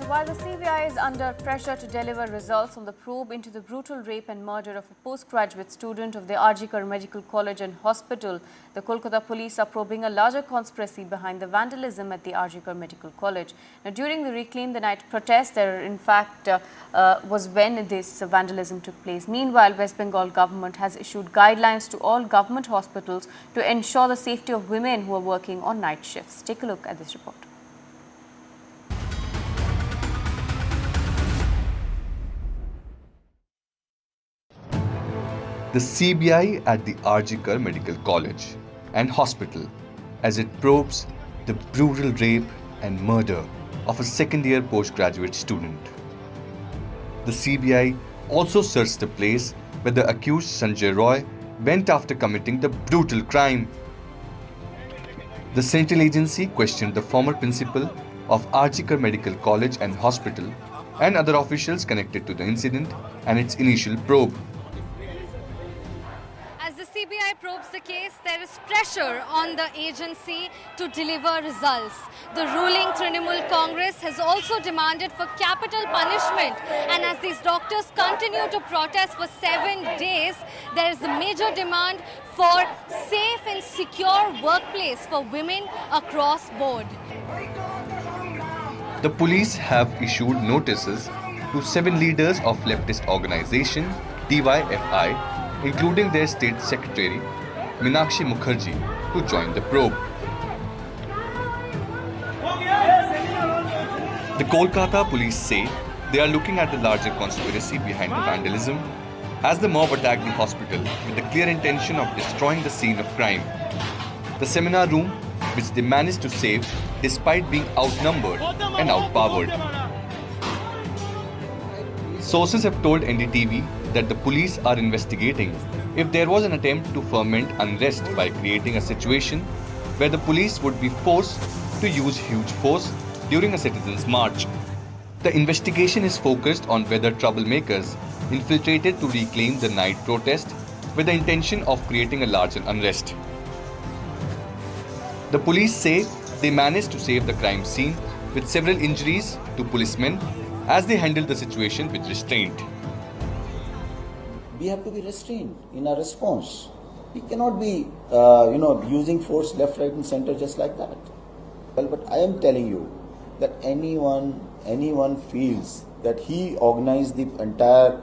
While the CBI is under pressure to deliver results on the probe into the brutal rape and murder of a postgraduate student of the RG Kar Medical College and Hospital, the Kolkata police are probing a larger conspiracy behind the vandalism at the RG Kar Medical College. Now, during the Reclaim the Night protest, there in fact was when this vandalism took place. Meanwhile, West Bengal government has issued guidelines to all government hospitals to ensure the safety of women who are working on night shifts. Take a look at this report. The CBI at the RG Kar Medical College and Hospital as it probes the brutal rape and murder of a second-year postgraduate student. The CBI also searched the place where the accused Sanjay Roy went after committing the brutal crime. The Central Agency questioned the former principal of RG Kar Medical College and Hospital and other officials connected to the incident and its initial probe. As the CBI probes the case, there is pressure on the agency to deliver results. The ruling Trinamool Congress has also demanded for capital punishment, and as these doctors continue to protest for 7 days, there is a major demand for safe and secure workplace for women across board. The police have issued notices to 7 leaders of leftist organization DYFI, including their state secretary Meenakshi Mukherjee, to join the probe. The Kolkata police say they are looking at the larger conspiracy behind the vandalism, as the mob attacked the hospital with the clear intention of destroying the scene of crime. The seminar room, which they managed to save despite being outnumbered and outpowered. Sources have told NDTV that the police are investigating if there was an attempt to foment unrest by creating a situation where the police would be forced to use huge force during a citizens' march. The investigation is focused on whether troublemakers infiltrated to reclaim the night protest with the intention of creating a larger unrest. The police say they managed to save the crime scene with several injuries to policemen as they handled the situation with restraint. We have to be restrained in our response. We cannot be, using force left, right, and center just like that. Well, but I am telling you that anyone feels that he organized the entire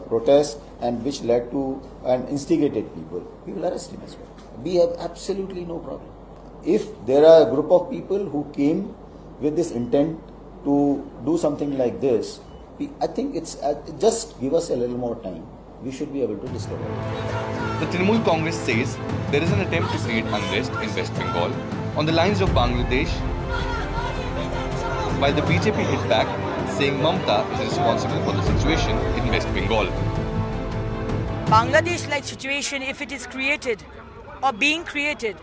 protest and which led to and instigated people, we will arrest him as well. We have absolutely no problem. If there are a group of people who came with this intent to do something like this, I think it's just give us a little more time. We should be able to discover it. The Trinamool Congress says there is an attempt to create unrest in West Bengal on the lines of Bangladesh, while the BJP hit back, saying Mamata is responsible for the situation in West Bengal. Bangladesh-like situation, if it is created or being created,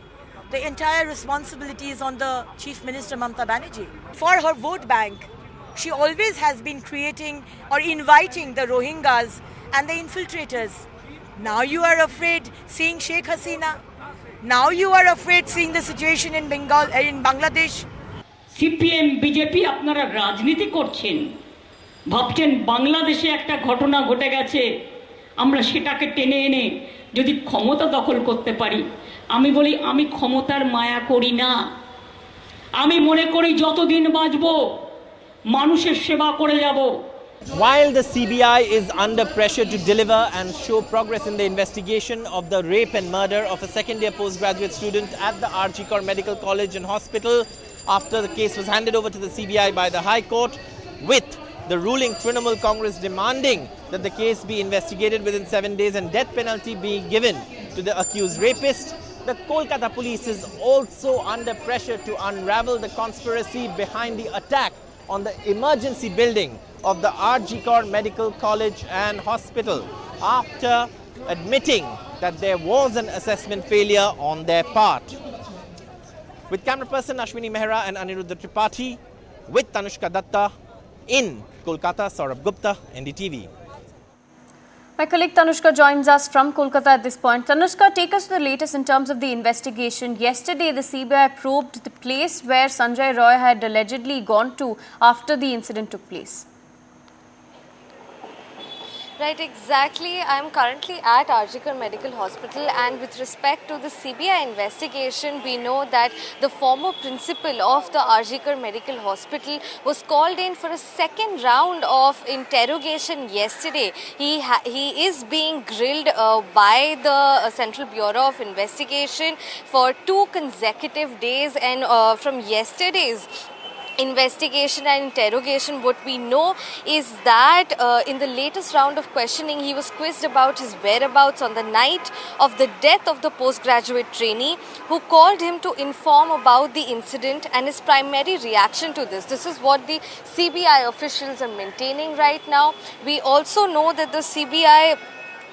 the entire responsibility is on the Chief Minister Mamata Banerjee. For her vote bank, she always has been creating or inviting the Rohingyas and the infiltrators. Now you are afraid seeing Sheikh Hasina. Now you are afraid seeing the situation in Bangladesh. CPM BJP আপনারা রাজনীতি করছেন, ভাবছেন বাংলাদেশে একটা ঘটনা ঘটে গেছে, আমরা সেটাকে টেনে এনে যদি ক্ষমতা দখল করতে পারি। আমি বলি আমি ক্ষমতার মায়া করি না, আমি মনে করি যতদিন বাঁচবো মানুষের সেবা করে যাব। While the CBI is under pressure to deliver and show progress in the investigation of the rape and murder of a second-year postgraduate student at the RG Kar Medical College and Hospital after the case was handed over to the CBI by the High Court, with the ruling Trinamool Congress demanding that the case be investigated within 7 days and death penalty being given to the accused rapist, the Kolkata police is also under pressure to unravel the conspiracy behind the attack on the emergency building of the RG Kar Medical College and Hospital, after admitting that there was an assessment failure on their part. With camera person Ashwini Mehra and Aniruddha Tripathi, with Tanushka Datta in Kolkata, Saurabh Gupta, NDTV. My colleague Tanushka joins us from Kolkata at this point. Tanushka, take us to the latest in terms of the investigation. Yesterday, the CBI probed the place where Sanjay Roy had allegedly gone to after the incident took place. Right, exactly. I am currently at RG Kar Medical Hospital, and with respect to the CBI investigation, we know that the former principal of the RG Kar Medical Hospital was called in for a second round of interrogation yesterday. He is being grilled by the Central Bureau of Investigation for 2 consecutive days, and from yesterday's investigation and interrogation, what we know is that in the latest round of questioning, he was quizzed about his whereabouts on the night of the death of the postgraduate trainee who called him to inform about the incident and his primary reaction to this. This is what the CBI officials are maintaining right now. We also know that the CBI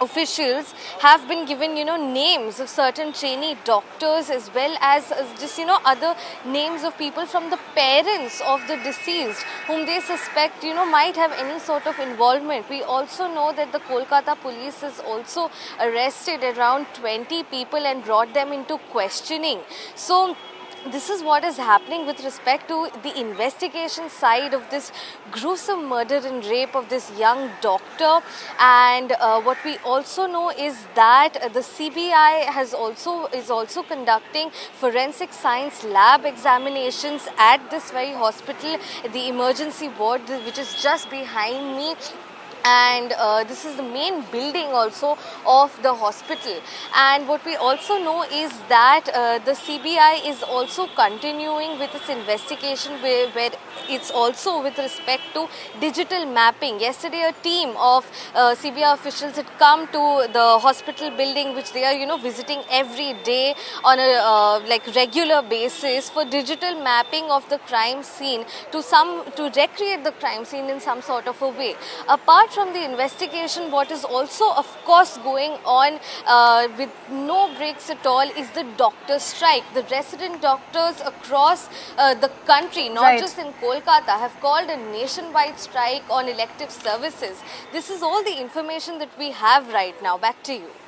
officials have been given, names of certain trainee doctors, as well as just, other names of people from the parents of the deceased whom they suspect, might have any sort of involvement. We also know that the Kolkata police has also arrested around 20 people and brought them into questioning. So this is what is happening with respect to the investigation side of this gruesome murder and rape of this young doctor. And what we also know is that the CBI is also conducting forensic science lab examinations at this very hospital, the emergency ward, which is just behind me. And this is the main building also of the hospital. And what we also know is that the CBI is also continuing with its investigation where it's also with respect to digital mapping. Yesterday a team of CBI officials had come to the hospital building, which they are visiting every day on a regular basis, for digital mapping of the crime scene to recreate the crime scene in some sort of a way. Apart from the investigation, what is also of course going on with no breaks at all is the doctor strike. The resident doctors across the country, not just in Kolkata, have called a nationwide strike on elective services. This is all the information that we have right now. Back to you.